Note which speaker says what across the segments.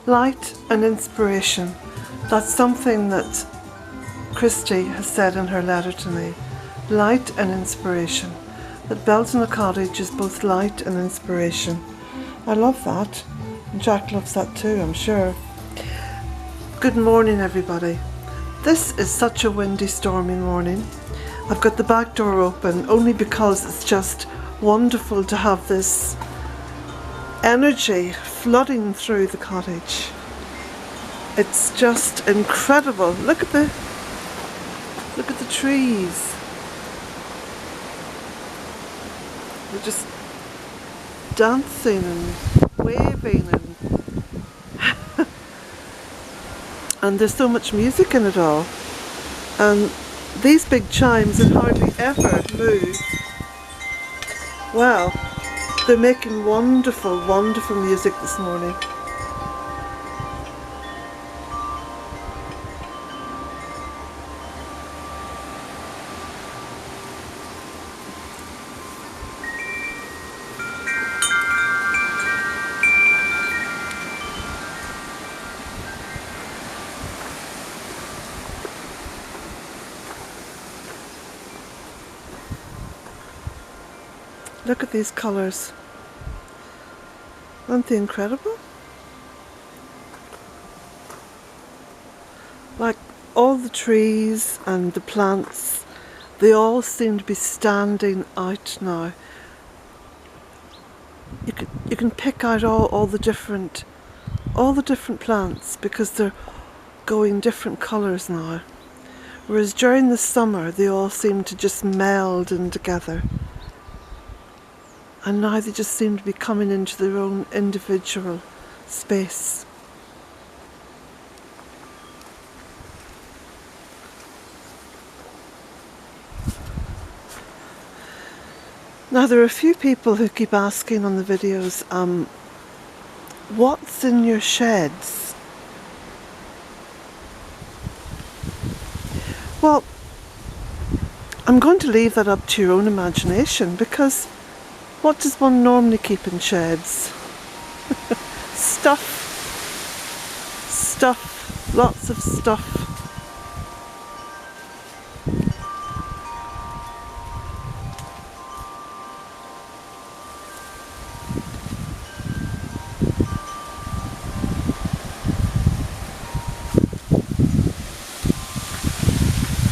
Speaker 1: Light and inspiration. That's something that Christy has said in her letter to me. Light and inspiration. That Bealtaine Cottage is both light and inspiration. I love that. And Jack loves that too, I'm sure. Good morning, everybody. This is such a windy, stormy morning. I've got the back door open only because it's just wonderful to have this energy flooding through the cottage. It's just incredible. Look at the trees. They're just dancing and waving and there's so much music in it all. And these big chimes that hardly ever move, well, they're making wonderful, wonderful music this morning. Look at these colours. Aren't they incredible? Like all the trees and the plants, they all seem to be standing out now. You can pick out all the different plants because they're going different colours now. Whereas during the summer they all seem to just meld in together. And now they just seem to be coming into their own individual space. Now there are a few people who keep asking on the videos, what's in your sheds? Well, I'm going to leave that up to your own imagination, because what does one normally keep in sheds? Stuff, lots of stuff.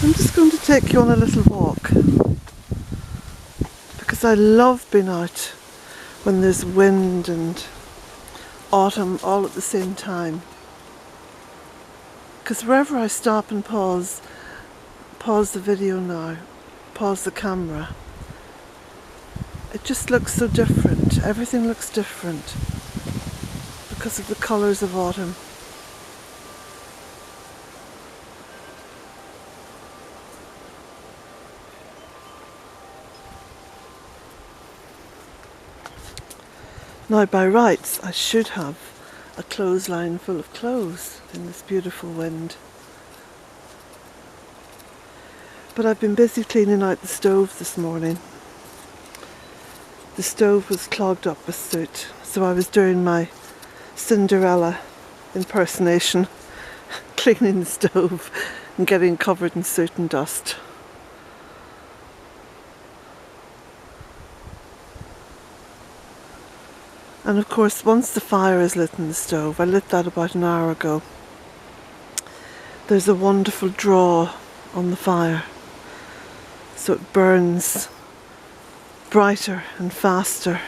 Speaker 1: I'm just going to take you on a little walk, because I love being out when there's wind and autumn all at the same time. Because wherever I stop and pause the video now, pause the camera, it just looks so different. Everything looks different because of the colours of autumn. Now by rights I should have a clothesline full of clothes in this beautiful wind. But I've been busy cleaning out the stove this morning. The stove was clogged up with soot, so I was doing my Cinderella impersonation, cleaning the stove and getting covered in soot and dust. And of course, once the fire is lit in the stove, I lit that about an hour ago, there's a wonderful draw on the fire, so it burns brighter and faster.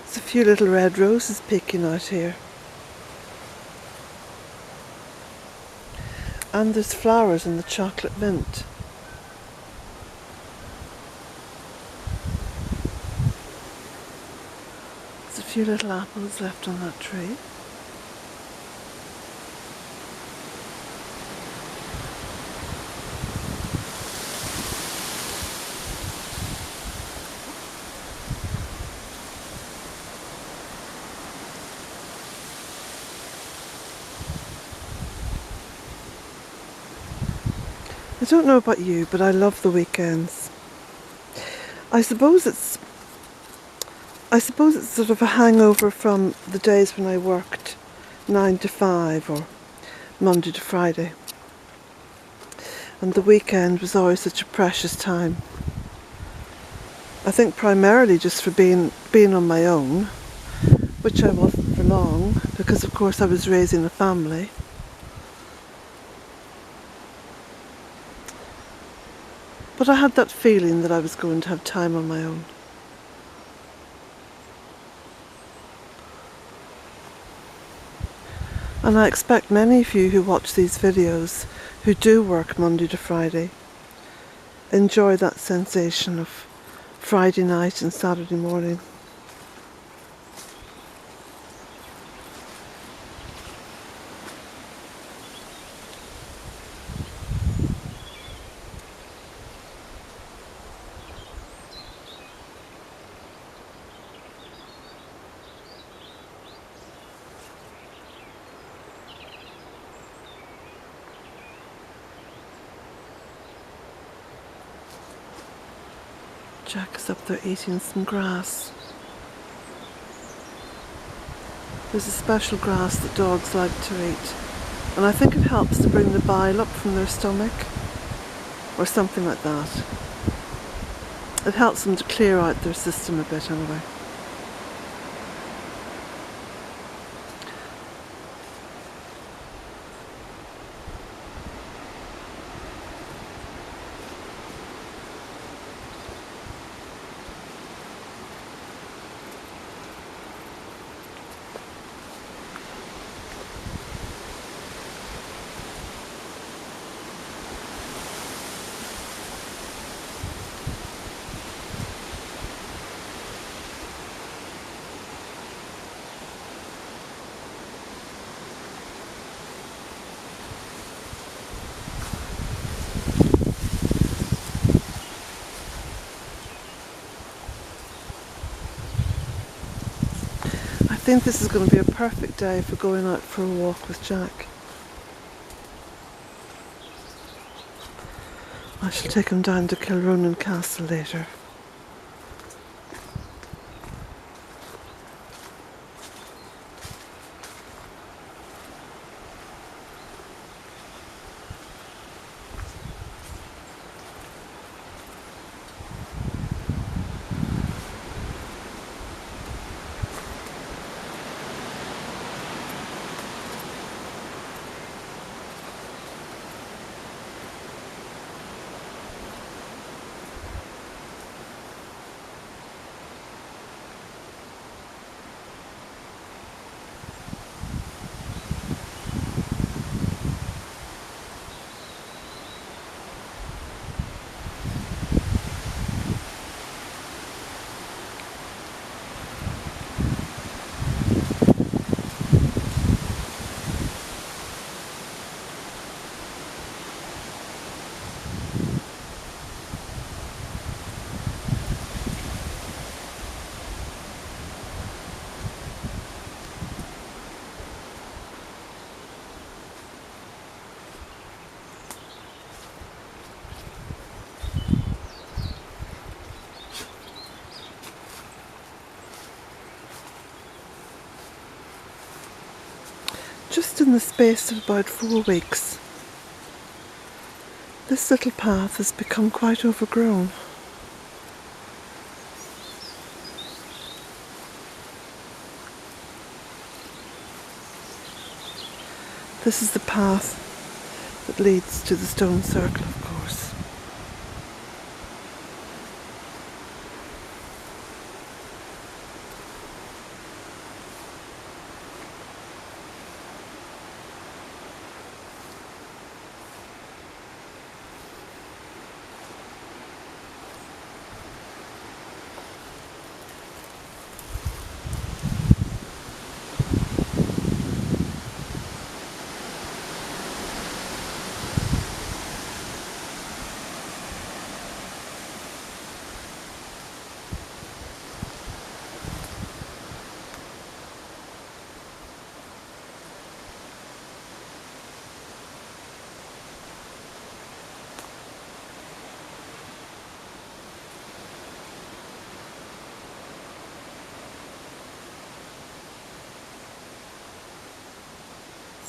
Speaker 1: There's a few little red roses peeking out here. And there's flowers in the chocolate mint. There's a few little apples left on that tree. I don't know about you, but I love the weekends. I suppose it's sort of a hangover from the days when I worked 9 to 5 or Monday to Friday. And the weekend was always such a precious time. I think primarily just for being on my own, which I wasn't for long, because of course I was raising a family. But I had that feeling that I was going to have time on my own. And I expect many of you who watch these videos, who do work Monday to Friday, enjoy that sensation of Friday night and Saturday morning. Jack is up there eating some grass. There's a special grass that dogs like to eat, and I think it helps to bring the bile up from their stomach, or something like that. It helps them to clear out their system a bit anyway. I think this is going to be a perfect day for going out for a walk with Jack. I shall take him down to Kilronan Castle later. Just in the space of about 4 weeks, this little path has become quite overgrown. This is the path that leads to the stone circle, of course.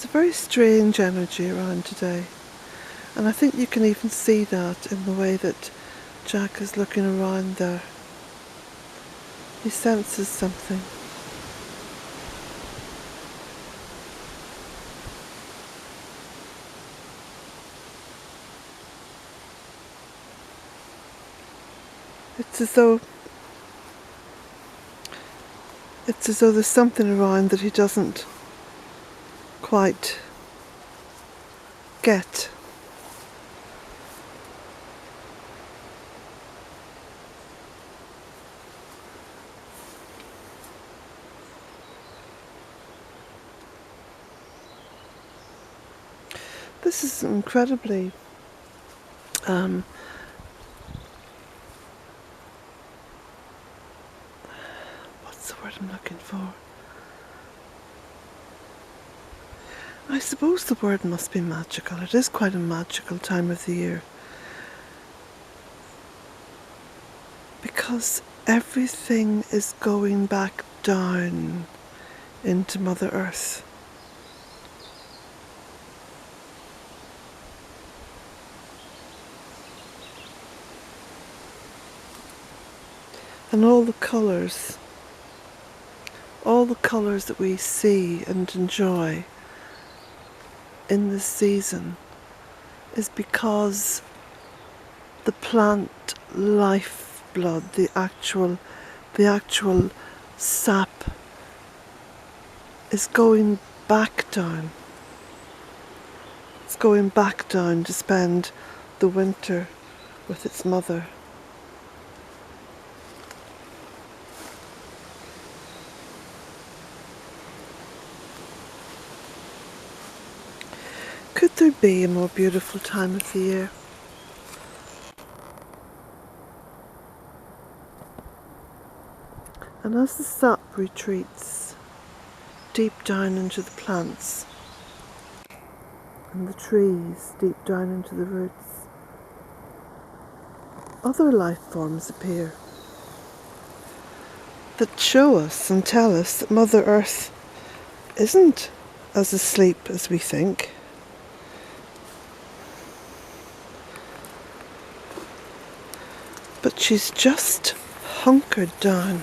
Speaker 1: It's a very strange energy around today, and I think you can even see that in the way that Jack is looking around there. He senses something. It's as though there's something around that he doesn't quite get. This is incredibly what's the word I'm looking for? I suppose the word must be magical. It is quite a magical time of the year, because everything is going back down into Mother Earth. And all the colours that we see and enjoy in this season is because the plant lifeblood, the actual sap is going back down. It's going back down to spend the winter with its mother. Could there be a more beautiful time of the year? And as the sap retreats deep down into the plants and the trees deep down into the roots, other life forms appear that show us and tell us that Mother Earth isn't as asleep as we think. But she's just hunkered down.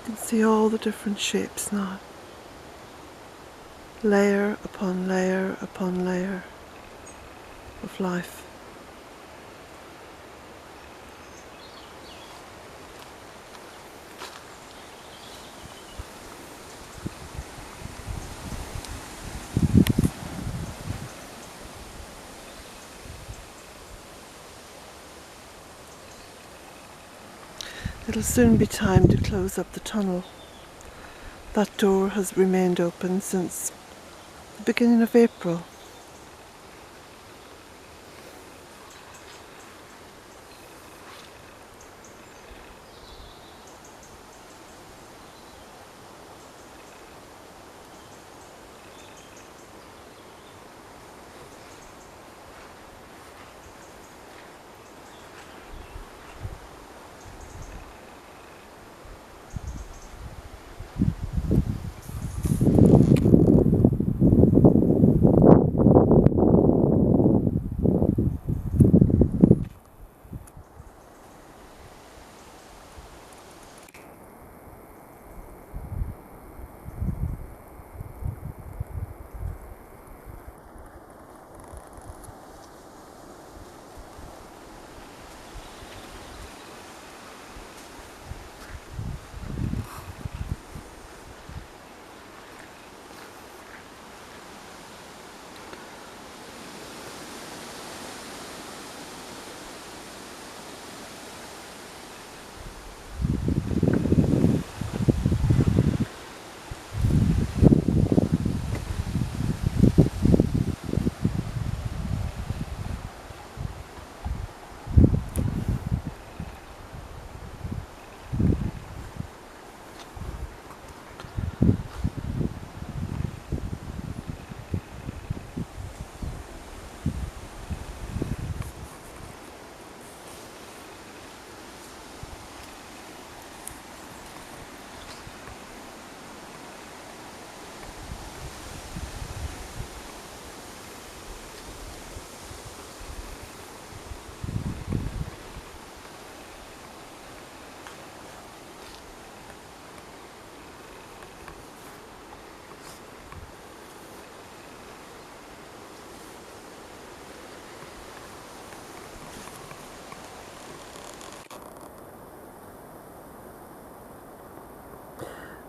Speaker 1: You can see all the different shapes now. Layer upon layer upon layer of life. It'll soon be time to close up the tunnel. That door has remained open since the beginning of April.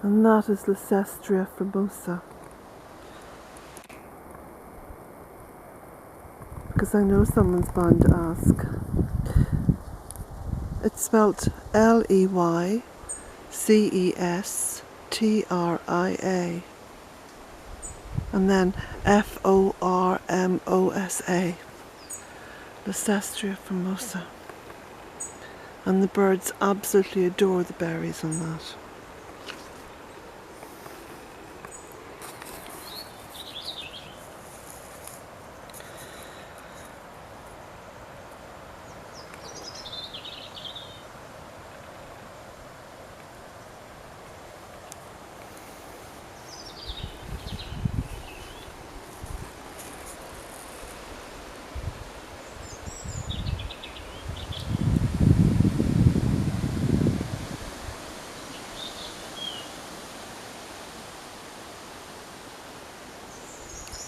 Speaker 1: And that is Leucestria formosa. Because I know someone's bound to ask. It's spelt Leicestria and then Formosa. Leucestria formosa. And the birds absolutely adore the berries on that.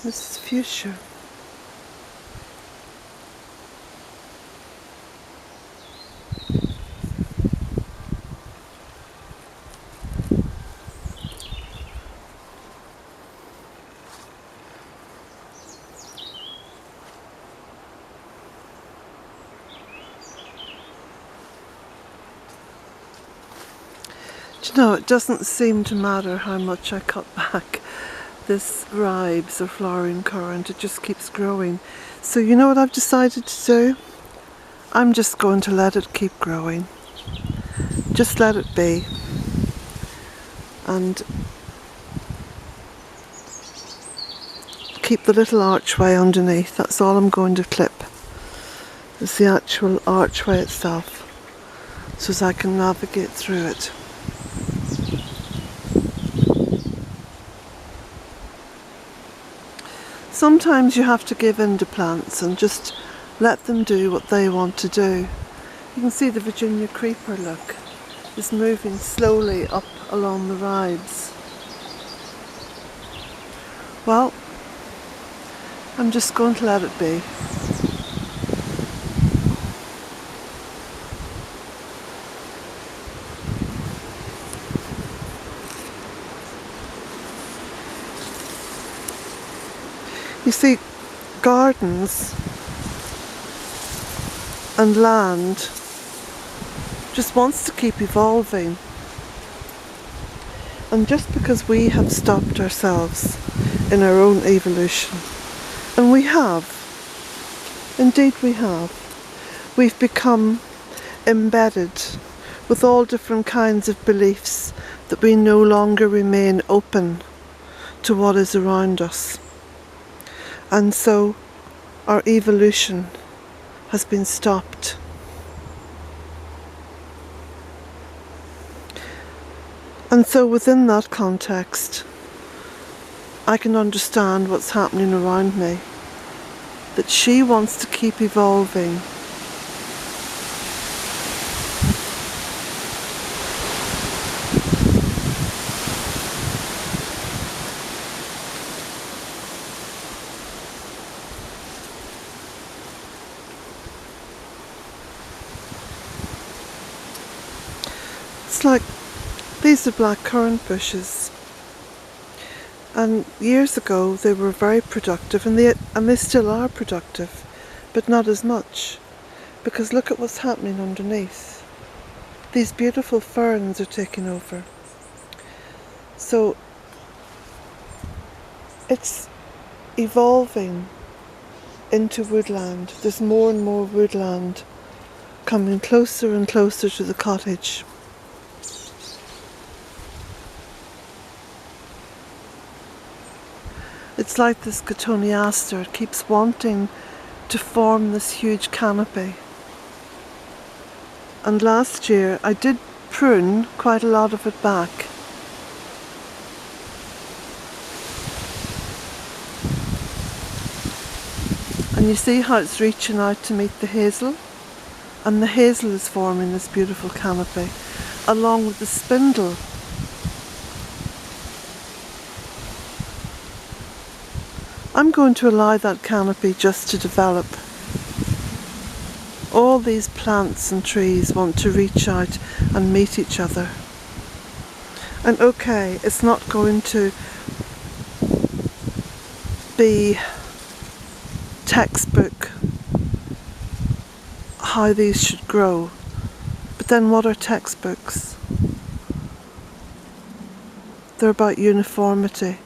Speaker 1: This is fuchsia. Do you know, it doesn't seem to matter how much I cut back this ribes or flowering currant, it just keeps growing. So you know what I've decided to do? I'm just going to let it keep growing. Just let it be. And keep the little archway underneath. That's all I'm going to clip. It's the actual archway itself, so as I can navigate through it. Sometimes you have to give in to plants and just let them do what they want to do. You can see the Virginia creeper, look, is moving slowly up along the ribes. Well, I'm just going to let it be. You see, gardens and land just wants to keep evolving. And just because we have stopped ourselves in our own evolution, and we have, indeed we have, we've become embedded with all different kinds of beliefs that we no longer remain open to what is around us. And so our evolution has been stopped. And so within that context, I can understand what's happening around me, that she wants to keep evolving. It's like, these are blackcurrant bushes, and years ago they were very productive, and they still are productive, but not as much, because look at what's happening underneath. These beautiful ferns are taking over. So it's evolving into woodland. There's more and more woodland coming closer and closer to the cottage. It's like this cotoneaster, it keeps wanting to form this huge canopy. And last year I did prune quite a lot of it back. And you see how it's reaching out to meet the hazel? And the hazel is forming this beautiful canopy, along with the spindle. I'm going to allow that canopy just to develop. All these plants and trees want to reach out and meet each other. And okay, it's not going to be textbook how these should grow, but then what are textbooks? They're about uniformity.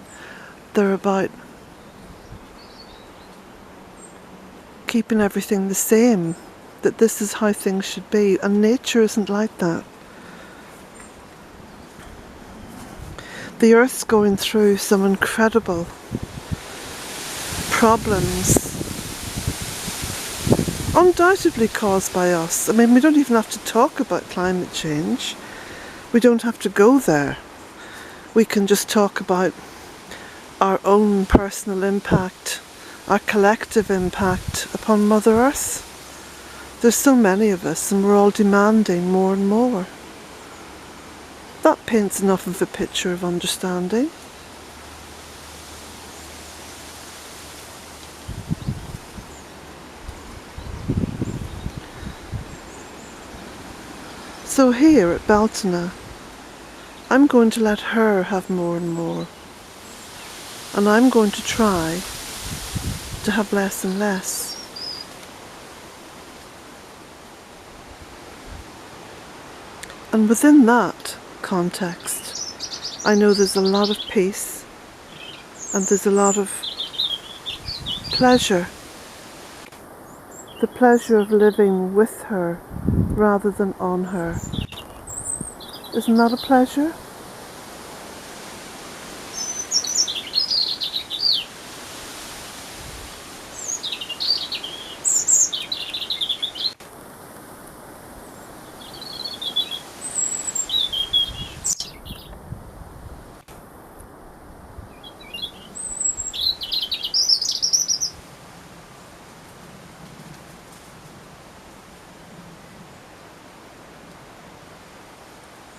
Speaker 1: They're about keeping everything the same, that this is how things should be, and nature isn't like that. The earth's going through some incredible problems, undoubtedly caused by us. I mean, we don't even have to talk about climate change. We don't have to go there. We can just talk about our own personal impact, our collective impact upon Mother Earth. There's so many of us and we're all demanding more and more. That paints enough of a picture of understanding. So here at Bealtaine, I'm going to let her have more and more. And I'm going to try to have less and less. And within that context, I know there's a lot of peace and there's a lot of pleasure. The pleasure of living with her rather than on her. Isn't that a pleasure?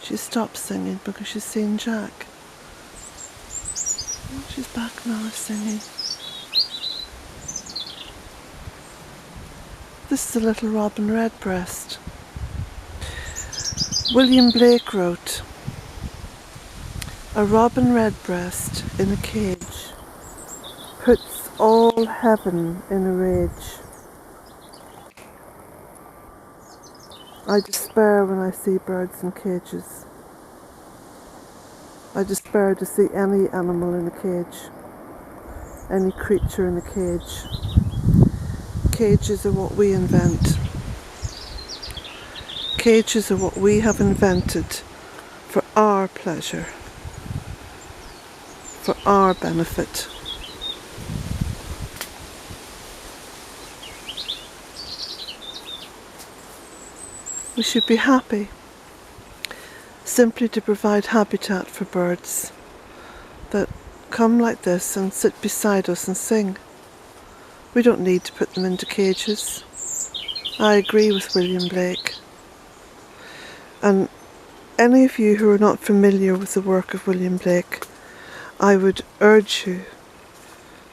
Speaker 1: She stopped singing because she's seen Jack. Oh, she's back now singing. This is a little robin redbreast. William Blake wrote, "A robin redbreast in a cage puts all heaven in a rage. I despair when I see birds in cages. I despair to see any animal in a cage, any creature in a cage. Cages are what we invent. Cages are what we have invented for our pleasure, for our benefit. We should be happy simply to provide habitat for birds that come like this and sit beside us and sing. We don't need to put them into cages. I agree with William Blake. And any of you who are not familiar with the work of William Blake, I would urge you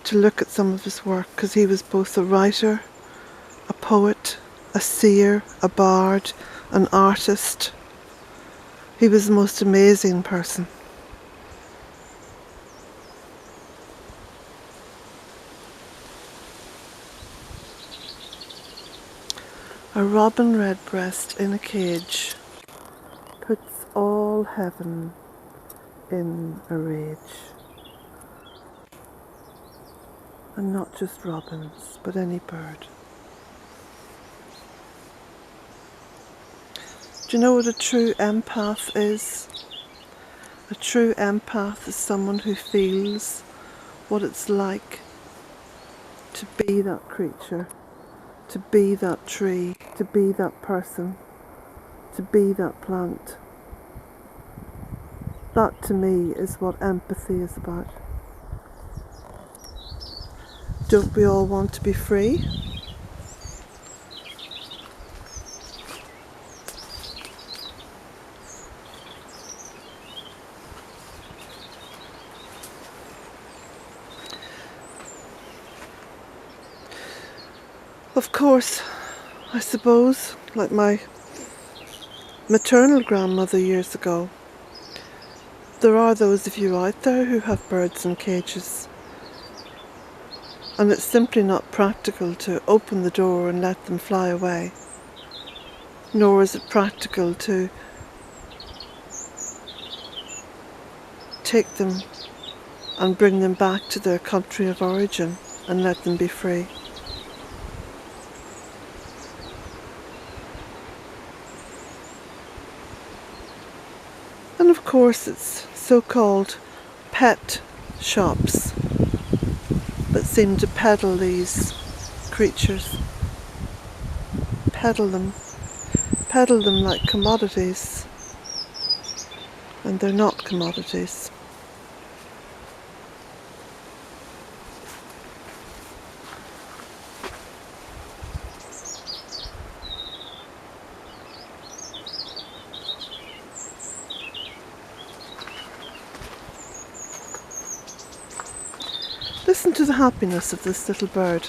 Speaker 1: to look at some of his work, because he was both a writer, a poet, a seer, a bard, an artist. He was the most amazing person. A robin redbreast in a cage puts all heaven in a rage. And not just robins, but any bird. Do you know what a true empath is? A true empath is someone who feels what it's like to be that creature, to be that tree, to be that person, to be that plant. That to me is what empathy is about. Don't we all want to be free? Of course, I suppose, like my maternal grandmother years ago, There are those of you out there who have birds in cages, and it's simply not practical to open the door and let them fly away, nor is it practical to take them and bring them back to their country of origin and let them be free. And of course it's so-called pet shops that seem to peddle these creatures, peddle them like commodities, and they're not commodities. Listen to the happiness of this little bird.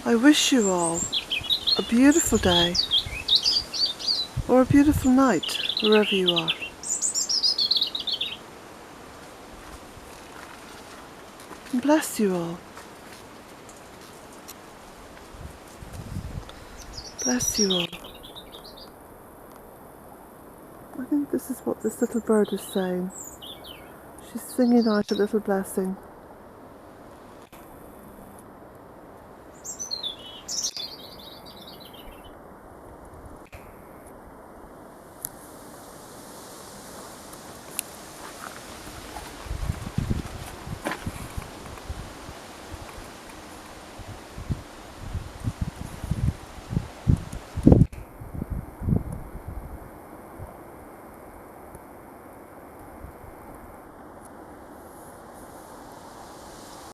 Speaker 1: I wish you all a beautiful day or a beautiful night wherever you are. And bless you all. Bless you all. I think this is what this little bird is saying. She's singing out a little blessing.